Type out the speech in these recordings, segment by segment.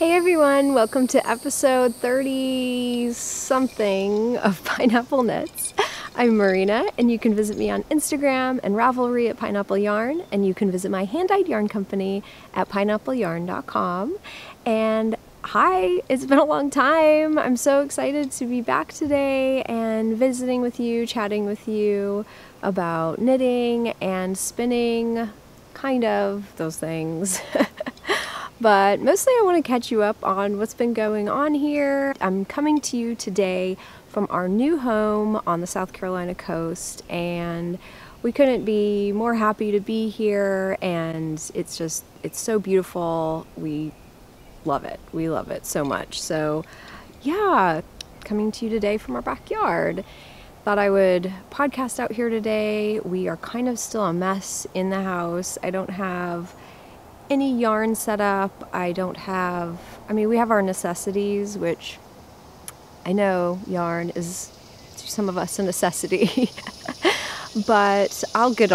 Hey everyone, welcome to episode 30 something of Pineapple Knits. I'm Marina, and you can visit me on Instagram and Ravelry at Pineapple Yarn, and you can visit my hand-dyed yarn company at pineappleyarn.com. And hi, it's been a long time. I'm so excited to be back today and visiting with you, chatting with you about knitting and spinning, kind of those things. But mostly I want to catch you up on what's been going on here. I'm coming to you today from our new home on the South Carolina coast, and we couldn't be more happy to be here, and it's so beautiful. We love it. We love it so much. So yeah, coming to you today from our backyard. Thought I would podcast out here today. We are kind of still a mess in the house. I don't have any yarn set up. I mean, we have our necessities, which I know yarn is to some of us a necessity, but I'll get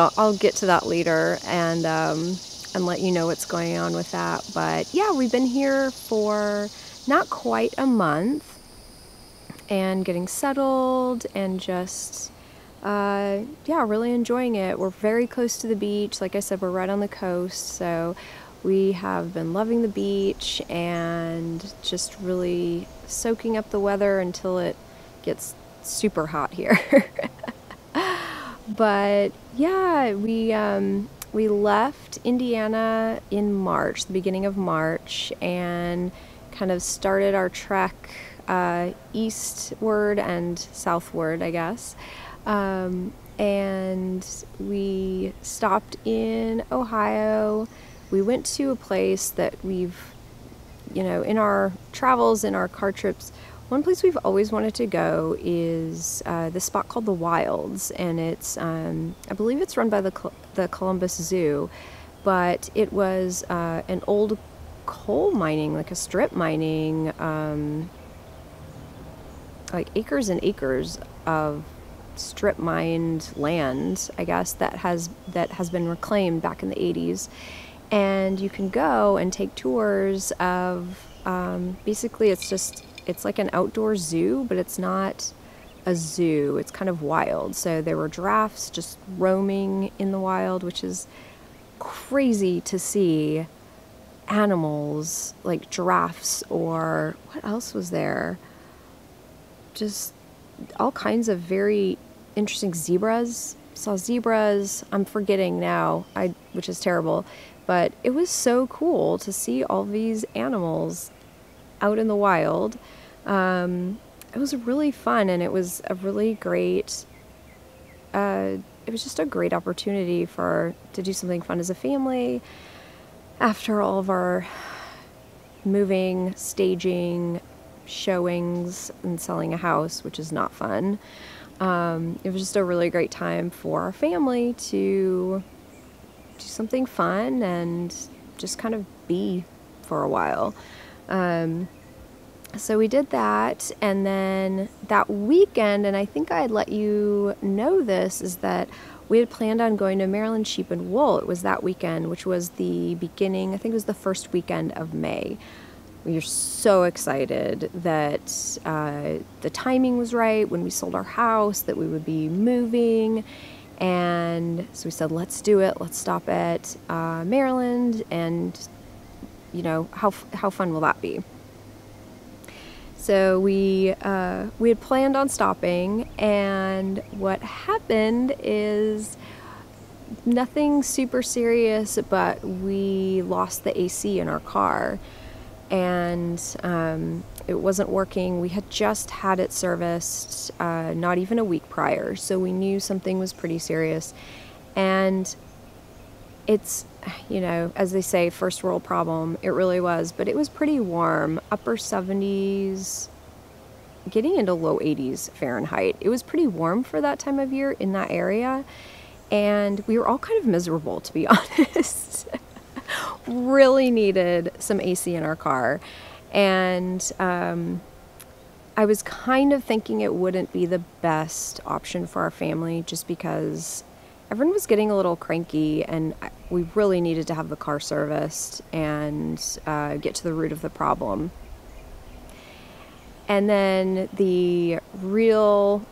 to that later and let you know what's going on with that. But yeah, we've been here for not quite a month and getting settled and just yeah, really enjoying it. We're very close to the beach. Like I said, we're right on the coast, so we have been loving the beach and just really soaking up the weather until it gets super hot here. But yeah, we left Indiana in March, the beginning of March, and kind of started our trek eastward and southward, I guess. And we stopped in Ohio. We went to a place that we've, in our travels, in our car trips, one place we've always wanted to go is this spot called the Wilds, and it's, I believe it's run by the Columbus Zoo, but it was an old coal mining, like a strip mining, like acres and acres of strip mined land, I guess, that has been reclaimed back in the 80s. And you can go and take tours of, basically it's like an outdoor zoo, but it's not a zoo, it's kind of wild. So there were giraffes just roaming in the wild, which is crazy to see. Animals like giraffes, or what else was there? Just all kinds of very interesting zebras. Saw zebras. I'm forgetting now, which is terrible, but it was so cool to see all these animals out in the wild. It was really fun, and it was a really great. It was just a great opportunity to do something fun as a family after all of our moving, staging, showings, and selling a house, which is not fun. It was just a really great time for our family to do something fun and just kind of be for a while. So we did that, and then that weekend, and I think I had let you know this, is that we had planned on going to Maryland Sheep and Wool. It was that weekend, which was the beginning, I think it was the first weekend of May. We were so excited that the timing was right when we sold our house, that we would be moving. And so we said, let's do it. Let's stop at Maryland, and how fun will that be? So we had planned on stopping, and what happened is nothing super serious, but we lost the AC in our car, and it wasn't working. We had just had it serviced not even a week prior, so we knew something was pretty serious. And it's, as they say, first world problem. It really was, but it was pretty warm, upper 70s, getting into low 80s Fahrenheit. It was pretty warm for that time of year in that area, and we were all kind of miserable, to be honest. Really needed some AC in our car, and I was kind of thinking it wouldn't be the best option for our family, just because everyone was getting a little cranky, and we really needed to have the car serviced and get to the root of the problem. And then the real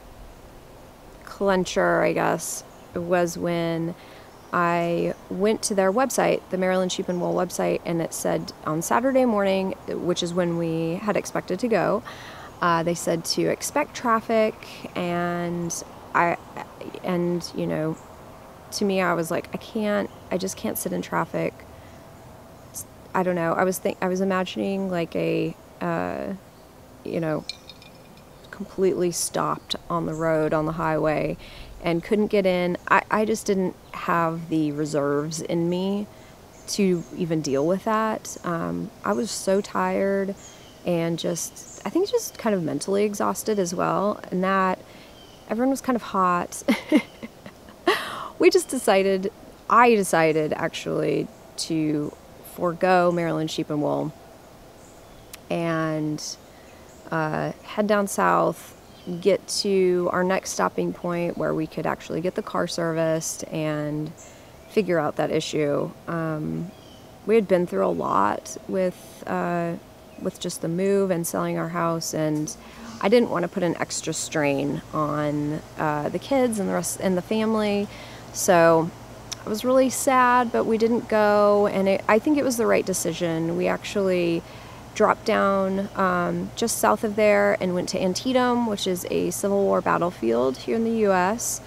clincher, I guess, was when I went to their website, the Maryland Sheep and Wool website, and it said on Saturday morning, which is when we had expected to go, they said to expect traffic, and you know, to me, I was like, I just can't sit in traffic. I don't know. I was imagining like a, you know, completely stopped on the road, on the highway, and couldn't get in. I just didn't have the reserves in me to even deal with that. I was so tired and I think just kind of mentally exhausted as well. And that everyone was kind of hot. I decided actually to forego Maryland Sheep and Wool and head down south, get to our next stopping point where we could actually get the car serviced and figure out that issue. We had been through a lot with just the move and selling our house, and I didn't want to put an extra strain on the kids and the rest and the family. So I was really sad, but we didn't go, and I think it was the right decision. We actually dropped down just south of there and went to Antietam, which is a Civil War battlefield here in the U.S.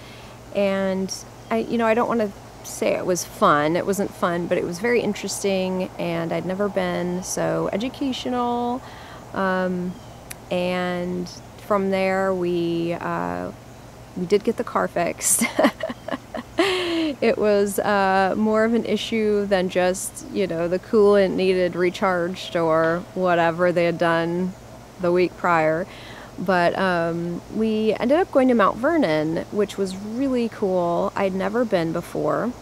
And I don't want to say it was fun. It wasn't fun, but it was very interesting, and I'd never been, so educational. And from there, we did get the car fixed. It was more of an issue than just, you know, the coolant needed recharged or whatever they had done the week prior. But we ended up going to Mount Vernon, which was really cool. I'd never been before.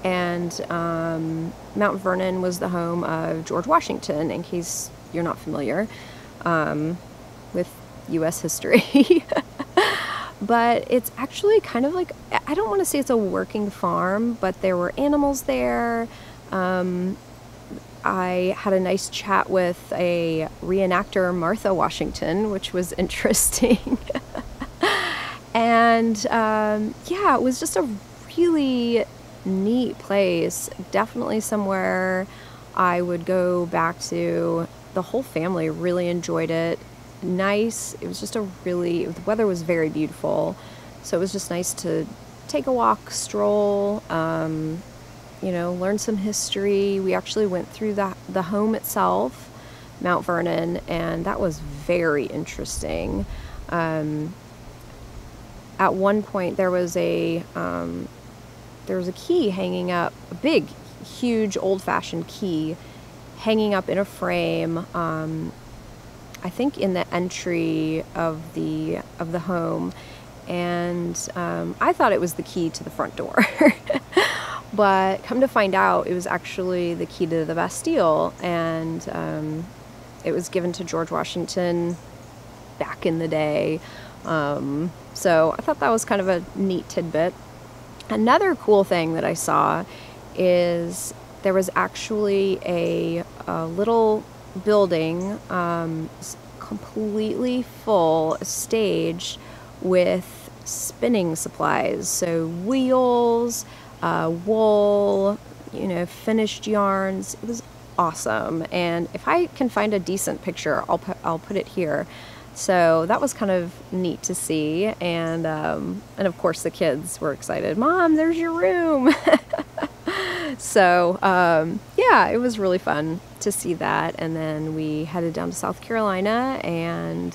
And Mount Vernon was the home of George Washington, in case you're not familiar with U.S. history. But it's actually kind of like, I don't want to say it's a working farm, but there were animals there. I had a nice chat with a reenactor, Martha Washington, which was interesting. And yeah, it was just a really neat place. Definitely somewhere I would go back to. The whole family really enjoyed it. Nice. It was just the weather was very beautiful, so it was just nice to take a walk, stroll, you know, learn some history. We actually went through the home itself, Mount Vernon, and that was very interesting. At one point there was a key hanging up, a big, huge, old-fashioned key hanging up in a frame, I think in the entry of the home, and I thought it was the key to the front door. But come to find out, it was actually the key to the Bastille, and it was given to George Washington back in the day. So I thought that was kind of a neat tidbit. Another cool thing that I saw is there was actually a little building completely full, staged with spinning supplies, so wheels, wool, you know, finished yarns. It was awesome, and if I can find a decent picture, I'll put it here. So that was kind of neat to see, and of course the kids were excited. Mom, there's your room. So yeah, it was really fun to see that. And then we headed down to South Carolina and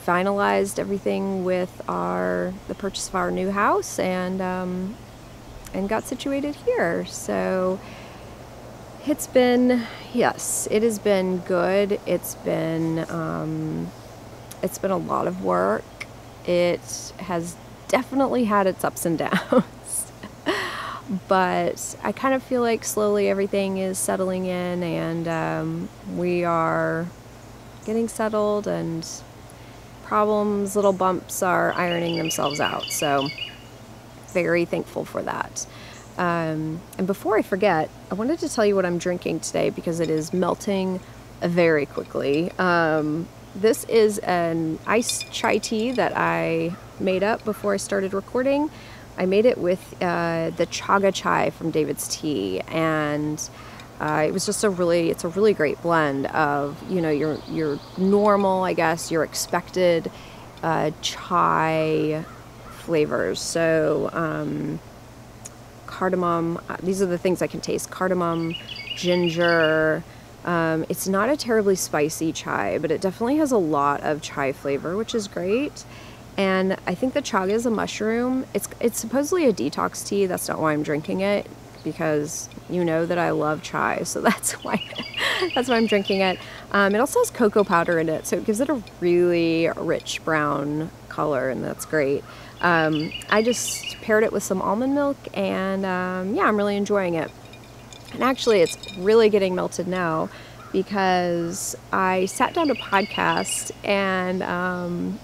finalized everything with the purchase of our new house, and got situated here. So it's been, yes, it has been good. It's been a lot of work. It has definitely had its ups and downs. But I kind of feel like slowly everything is settling in, and we are getting settled and problems, little bumps are ironing themselves out. So very thankful for that. And before I forget, I wanted to tell you what I'm drinking today because it is melting very quickly. This is an iced chai tea that I made up before I started recording. I made it with the Chaga chai from David's Tea, and it was just it's a really great blend of, you know, your normal, I guess, your expected chai flavors. So cardamom, these are the things I can taste: cardamom, ginger. It's not a terribly spicy chai, but it definitely has a lot of chai flavor, which is great. And I think the chaga is a mushroom. It's supposedly a detox tea. That's not why I'm drinking it, because you know that I love chai, so that's why I'm drinking it. It also has cocoa powder in it, so it gives it a really rich brown color, and that's great. I just paired it with some almond milk, and yeah, I'm really enjoying it. And actually, it's really getting melted now because I sat down to podcast, and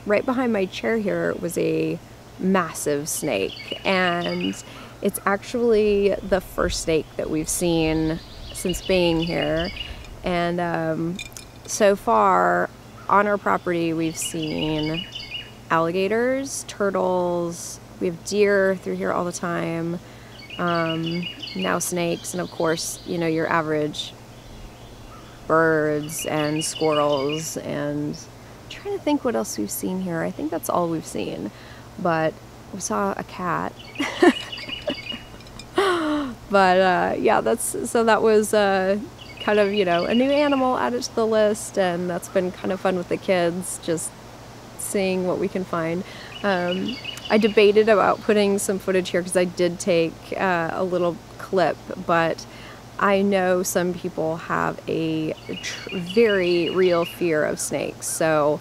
right behind my chair here was a massive snake, and it's actually the first snake that we've seen since being here. And so far on our property, we've seen alligators, turtles, we have deer through here all the time, now snakes, and of course, you know, your average birds and squirrels. And I'm trying to think what else we've seen here. I think that's all we've seen, but we saw a cat. But yeah, that was kind of, you know, a new animal added to the list, and that's been kind of fun with the kids, just seeing what we can find. I debated about putting some footage here because I did take a little clip, but I know some people have a very real fear of snakes, so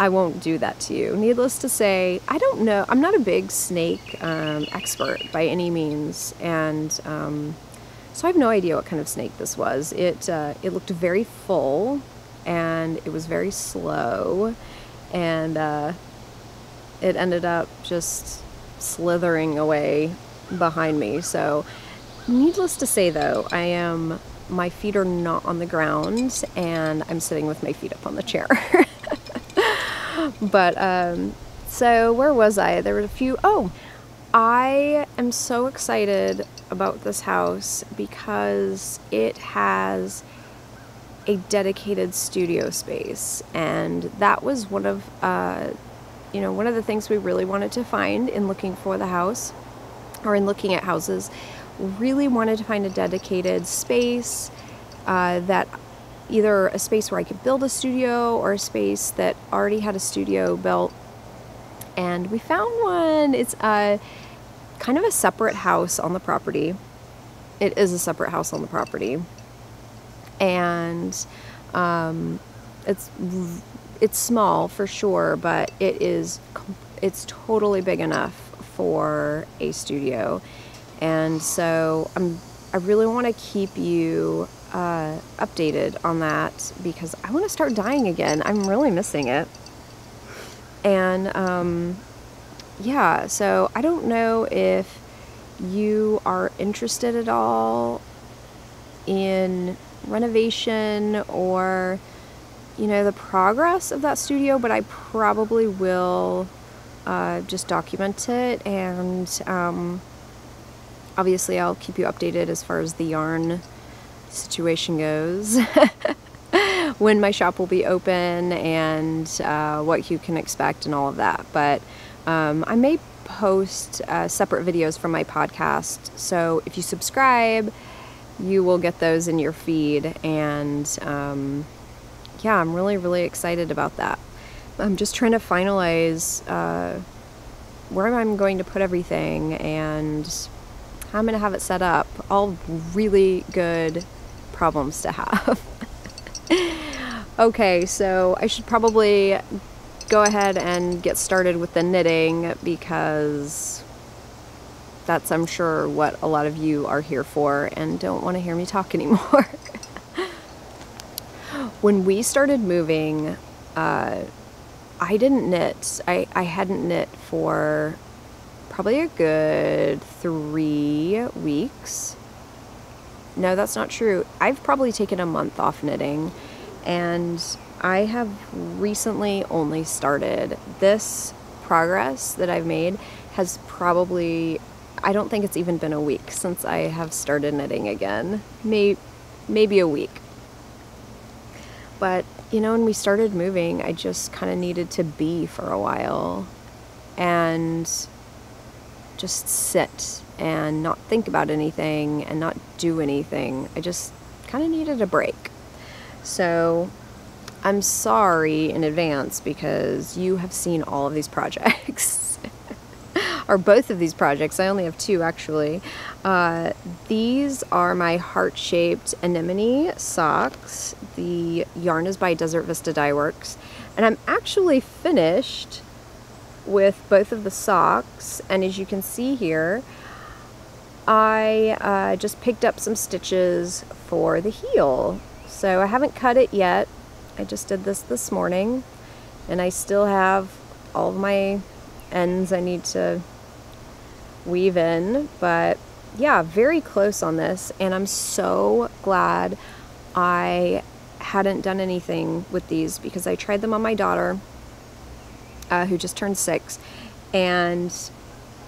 I won't do that to you. Needless to say, I don't know. I'm not a big snake expert by any means, and so I have no idea what kind of snake this was. It looked very full, and it was very slow, and it ended up just slithering away behind me. So needless to say, though, my feet are not on the ground, and I'm sitting with my feet up on the chair. But so where was I? There were a few. Oh, I am so excited about this house because it has a dedicated studio space, and that was one of the things we really wanted to find in looking for the house, or in looking at houses. Really wanted to find a dedicated space, that either a space where I could build a studio or a space that already had a studio built. And we found one. It's kind of a separate house on the property. It is a separate house on the property. And it's small for sure, but it's totally big enough for a studio. And so I really want to keep you updated on that because I want to start dyeing again. I'm really missing it. And yeah, so I don't know if you are interested at all in renovation or, you know, the progress of that studio, but I probably will just document it, and obviously I'll keep you updated as far as the yarn situation goes. When my shop will be open, and what you can expect and all of that. But I may post separate videos from my podcast, so if you subscribe, you will get those in your feed. And yeah, I'm really excited about that. I'm just trying to finalize where I'm going to put everything and how I'm going to have it set up. All really good problems to have. Okay, so I should probably go ahead and get started with the knitting because that's, I'm sure, what a lot of you are here for and don't want to hear me talk anymore. When we started moving, I didn't knit. I hadn't knit for probably a good 3 weeks. No, that's not true. I've probably taken a month off knitting, and I have recently only started. This progress that I've made has probably, I don't think it's even been a week since I have started knitting again. Maybe a week. But, you know, when we started moving, I just kind of needed to be for a while and just sit and not think about anything and not do anything. I just kind of needed a break. So I'm sorry in advance because you have seen all of these projects. Or both of these projects. I only have 2 actually. These are my heart-shaped anemone socks. The yarn is by Vista Dyeworks. And I'm actually finished with both of the socks, and as you can see here, I just picked up some stitches for the heel. So I haven't cut it yet. I just did this morning, and I still have all of my ends I need to weave in, but yeah, very close on this, and I'm so glad I hadn't done anything with these because I tried them on my daughter, who just turned 6, and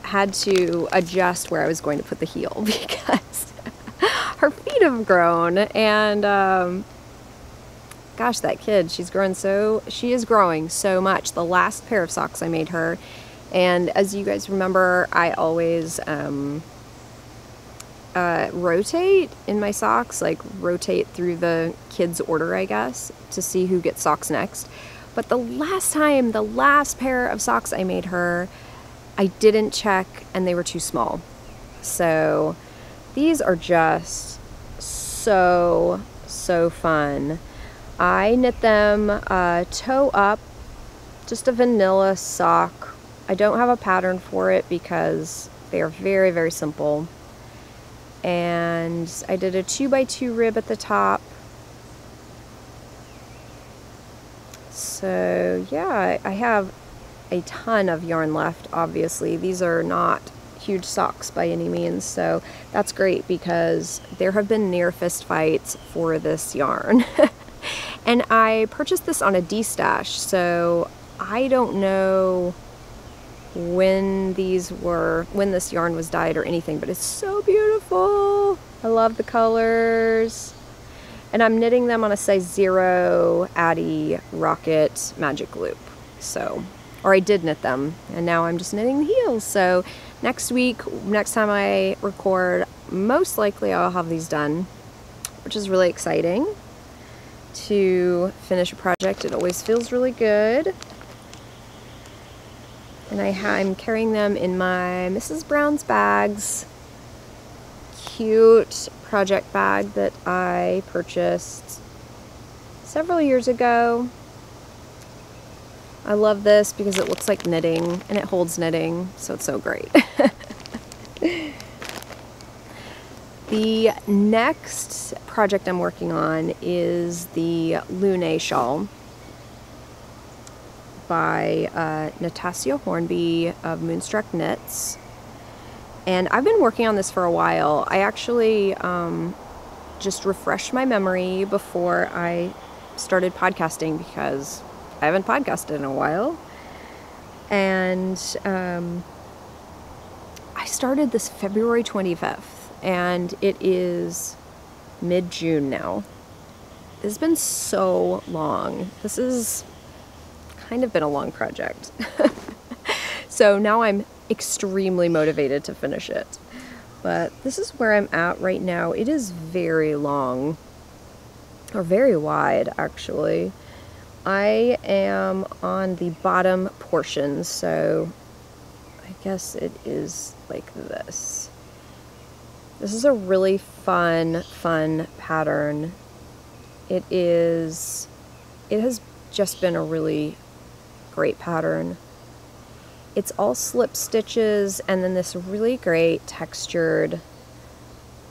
had to adjust where I was going to put the heel because her feet have grown, and gosh, that kid, she is growing so much. The last pair of socks I made her, and as you guys remember, I always rotate in my socks, like rotate through the kids' order, I guess, to see who gets socks next. But the last pair of socks I made her, I didn't check and they were too small. So these are just so fun. I knit them toe up, just a vanilla sock. I don't have a pattern for it because they are very, very simple. And I did a 2x2 rib at the top. So yeah, I have a ton of yarn left, obviously. These are not huge socks by any means, so that's great because there have been near fist fights for this yarn. And I purchased this on a D-stash, so I don't know when this yarn was dyed or anything, but it's so beautiful. I love the colors. And I'm knitting them on a size 0 Addy Rocket Magic Loop. So, or I did knit them, and now I'm just knitting the heels. So next week, next time I record, most likely I'll have these done, which is really exciting to finish a project. It always feels really good. And I'm carrying them in my Mrs. Brown's bags. Cute project bag that I purchased several years ago. I love this because it looks like knitting and it holds knitting, so it's so great. The next project I'm working on is the Lunae Shawl by Natasja Hornby of Moonstruck Knits. And I've been working on this for a while. I actually just refreshed my memory before I started podcasting because I haven't podcasted in a while. And I started this February 25th, and it is mid-June now. It's been so long. This has kind of been a long project. So now I'm extremely motivated to finish it. But this is where I'm at right now. It is very long, or very wide actually. I am on the bottom portion, so I guess it is like this. This is a really fun pattern. It has just been a really great pattern. It's all slip stitches and then this really great textured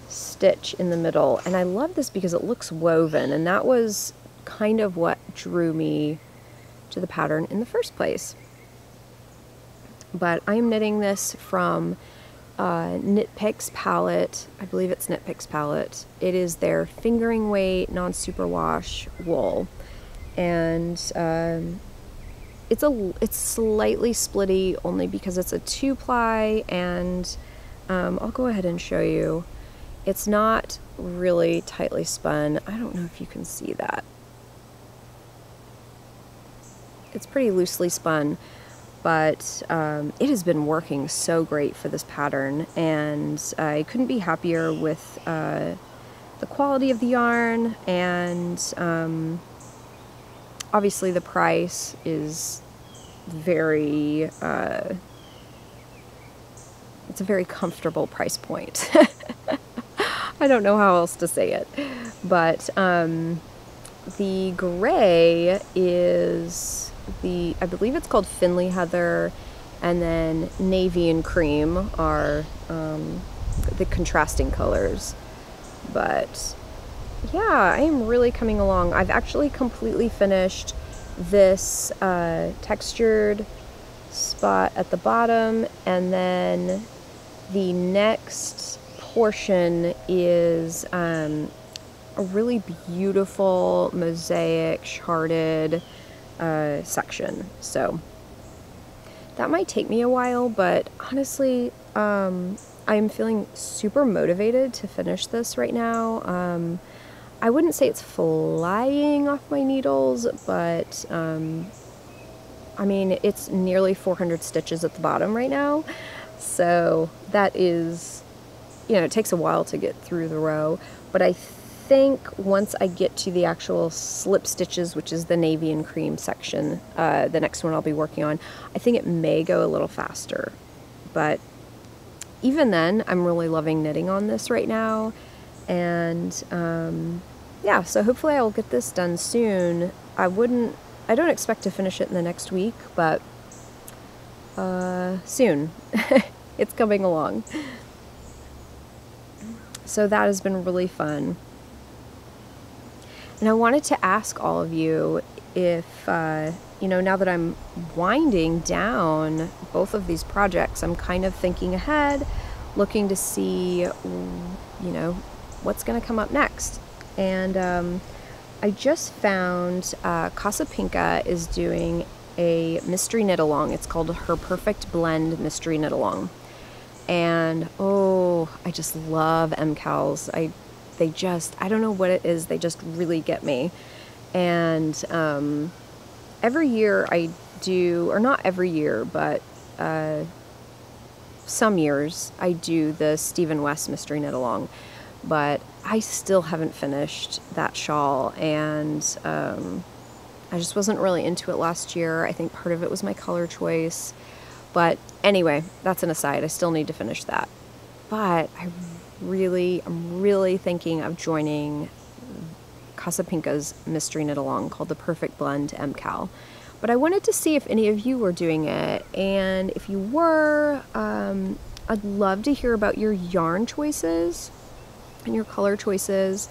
stitch in the middle. And I love this because it looks woven, and that was kind of what drew me to the pattern in the first place. But I am knitting this from Knit Picks palette. I believe it's Knit Picks palette. It is their fingering weight non-superwash wool, and it's slightly splitty only because it's a 2-ply, and I'll go ahead and show you. It's not really tightly spun. I don't know if you can see that. It's pretty loosely spun, but it has been working so great for this pattern, and I couldn't be happier with the quality of the yarn, and obviously the price is very, it's a very comfortable price point. I don't know how else to say it, but the gray is I believe it's called Finnley Heather, and then navy and cream are the contrasting colors. But yeah, I am really coming along. I've actually completely finished this textured spot at the bottom, and then the next portion is a really beautiful mosaic sharded section. So that might take me a while, but honestly, I'm feeling super motivated to finish this right now. I wouldn't say it's flying off my needles, but I mean, it's nearly 400 stitches at the bottom right now, so that is, you know, it takes a while to get through the row, but I think once I get to the actual slip stitches, which is the navy and cream section, the next one I'll be working on, I think it may go a little faster. But even then, I'm really loving knitting on this right now, and yeah, so hopefully I'll get this done soon. I don't expect to finish it in the next week, but soon. It's coming along. So that has been really fun. And I wanted to ask all of you if, you know, now that I'm winding down both of these projects, I'm kind of thinking ahead, looking to see, you know, what's going to come up next. And I just found Casa Pinka is doing a mystery knit along. It's called her Perfect Blend Mystery Knit Along. And oh, I just love MKALs. I don't know what it is, they just really get me. And every year I do, or not every year, but some years I do the Stephen West Mystery Knit Along. But I still haven't finished that shawl, and I just wasn't really into it last year. I think part of it was my color choice. But anyway, that's an aside. I still need to finish that. But I'm really thinking of joining Casa Pinka's mystery knit along called the Perfect Blend MKAL. But I wanted to see if any of you were doing it, and if you were, I'd love to hear about your yarn choices and your color choices.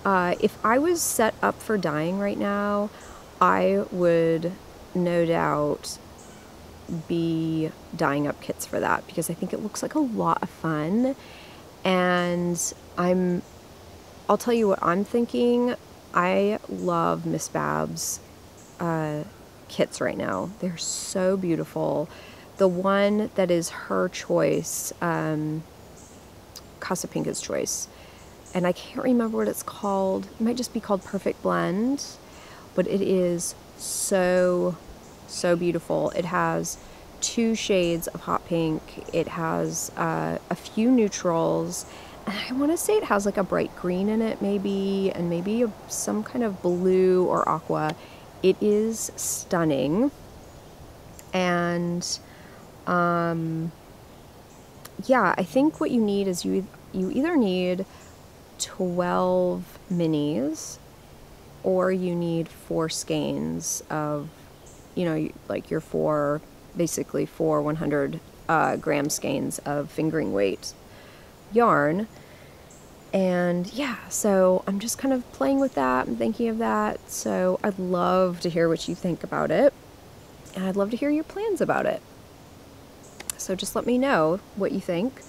If I was set up for dyeing right now, I would no doubt be dyeing up kits for that, because I think it looks like a lot of fun. And I'll tell you what I'm thinking. I love Miss Bab's kits right now. They're so beautiful. The one that is her choice, Casa Pinka's choice, and I can't remember what it's called. It might just be called Perfect Blend, but it is so beautiful. It has 2 shades of hot pink. It has a few neutrals, and I want to say it has like a bright green in it maybe, and maybe some kind of blue or aqua. It is stunning. And yeah, I think what you need is you either need 12 minis, or you need 4 skeins of, you know, like your 4 100 gram skeins of fingering weight yarn. And yeah, so I'm just kind of playing with that and thinking of that. So I'd love to hear what you think about it. And I'd love to hear your plans about it. So just let me know what you think.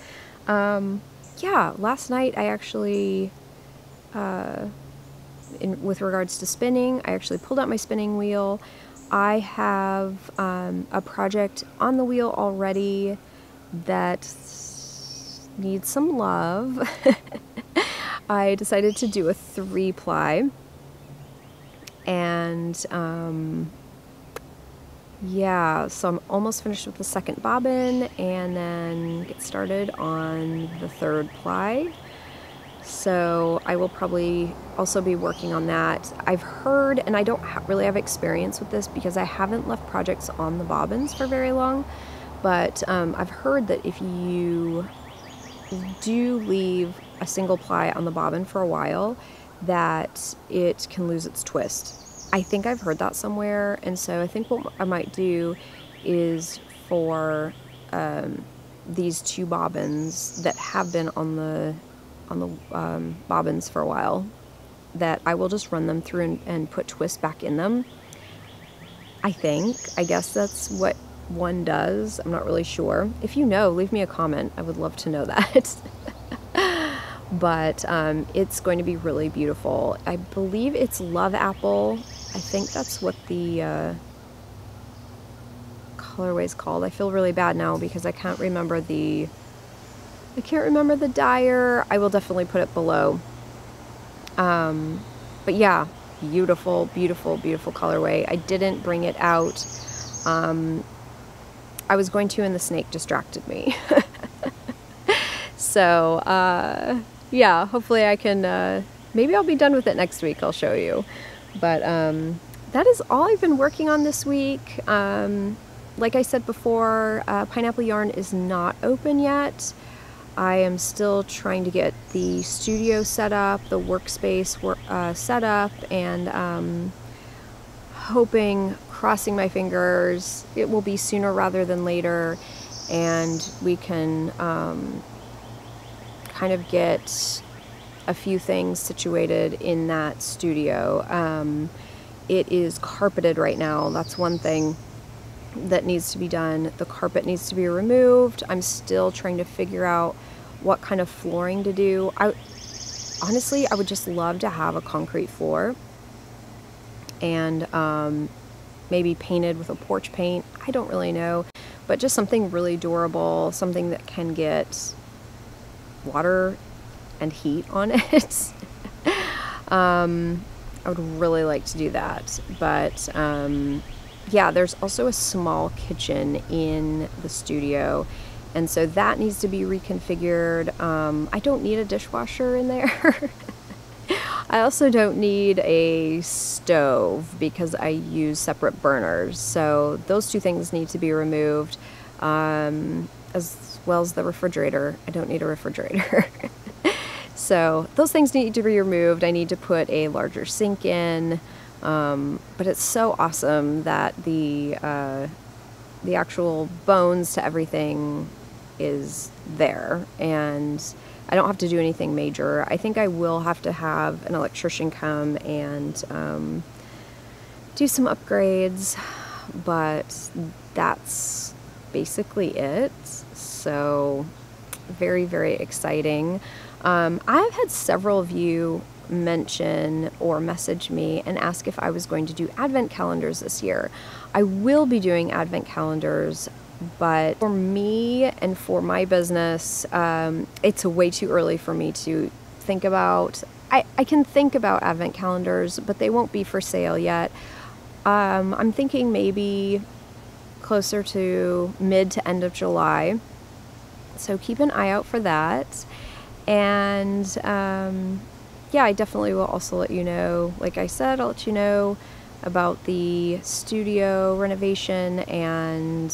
Yeah, last night I actually, with regards to spinning, I actually pulled out my spinning wheel. I have a project on the wheel already that needs some love. I decided to do a 3-ply, and yeah, so I'm almost finished with the second bobbin and then get started on the 3rd ply. So I will probably also be working on that. I've heard, and I don't really have experience with this because I haven't left projects on the bobbins for very long, but I've heard that if you do leave a single ply on the bobbin for a while, that it can lose its twist. I think I've heard that somewhere, and so I think what I might do is for these 2 bobbins that have been on the bobbins for a while, that I will just run them through and put twists back in them. I guess that's what one does. I'm not really sure. If you know, leave me a comment. I would love to know that. But it's going to be really beautiful. I believe it's Love Apple. I think that's what the colorway is called. I feel really bad now because I can't remember the dyer. I will definitely put it below. But yeah, beautiful, beautiful, beautiful colorway. I didn't bring it out. I was going to, and the snake distracted me. So, yeah, hopefully I can, maybe I'll be done with it next week. I'll show you. But that is all I've been working on this week. Like I said before, Pineapple Yarn is not open yet. I am still trying to get the studio set up, the workspace set up, and hoping, crossing my fingers, it will be sooner rather than later, and we can kind of get a few things situated in that studio. It is carpeted right now. That's one thing that needs to be done. The carpet needs to be removed. I'm still trying to figure out what kind of flooring to do. Honestly, I would just love to have a concrete floor and maybe painted with a porch paint. I don't really know, but just something really durable, something that can get water and heat on it. I would really like to do that, but yeah, there's also a small kitchen in the studio, and so that needs to be reconfigured. I don't need a dishwasher in there. I also don't need a stove because I use separate burners, so those 2 things need to be removed, as well as the refrigerator. I don't need a refrigerator. So those things need to be removed. I need to put a larger sink in, but it's so awesome that the actual bones to everything is there, and I don't have to do anything major. I think I will have to have an electrician come and do some upgrades, but that's basically it. So very, very exciting. I've had several of you mention or message me and ask if I was going to do advent calendars this year. I will be doing advent calendars, but for me and for my business, it's way too early for me to think about. I can think about advent calendars, but they won't be for sale yet. I'm thinking maybe closer to mid to end of July, so keep an eye out for that. And yeah, I definitely will also let you know, like I said, I'll let you know about the studio renovation and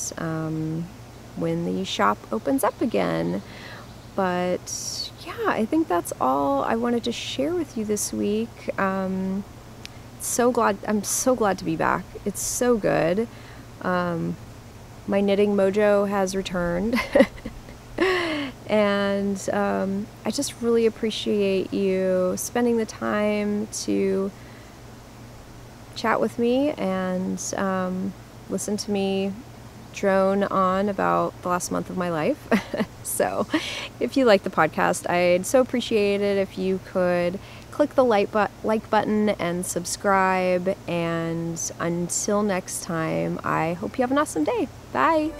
when the shop opens up again. But yeah, I think that's all I wanted to share with you this week. I'm so glad to be back. It's so good. My knitting mojo has returned. And I just really appreciate you spending the time to chat with me and listen to me drone on about the last month of my life. So if you like the podcast, I'd so appreciate it if you could click the like button and subscribe. And until next time, I hope you have an awesome day. Bye.